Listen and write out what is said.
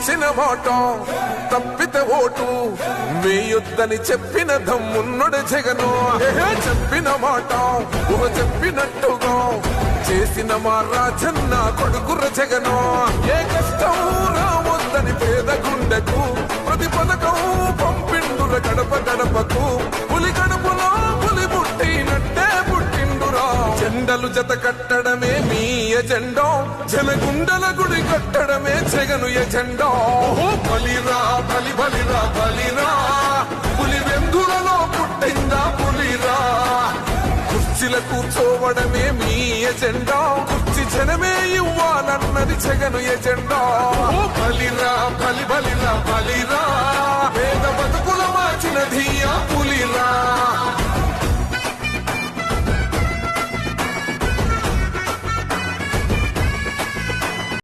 ఇచ్చిన మాట తప్పితే ఓటు వేయొద్దని చెప్పిన దమ్మున్నడు జగను. చెప్పిన మాట చెప్పినట్టుగా చేసిన మా రాజన్న కొడుకుర జగను. ఏ కష్టం రావద్దని పేద గుండెకు ప్రతి పథకం పంపిండుల గడప గడపకు. పులి గడపలో పులి పుట్టినట్టే పుట్టిండురా. జెండలు జత కట్టడమే మీ ఎజెండా, జనగుండల గుడి కట్టడమే జగను ఎజెండా. బలిరా బలి బలిరా బలిరా, పులి వెందులలో పుట్టిందా పులిరా. కుర్చీల కూర్చోవడమే మీ ఎజెండా, కుర్చీ జనమే ఇవ్వాలన్నది జగను ఎజెండా. బలిరా బలి బలిరా బలిరా,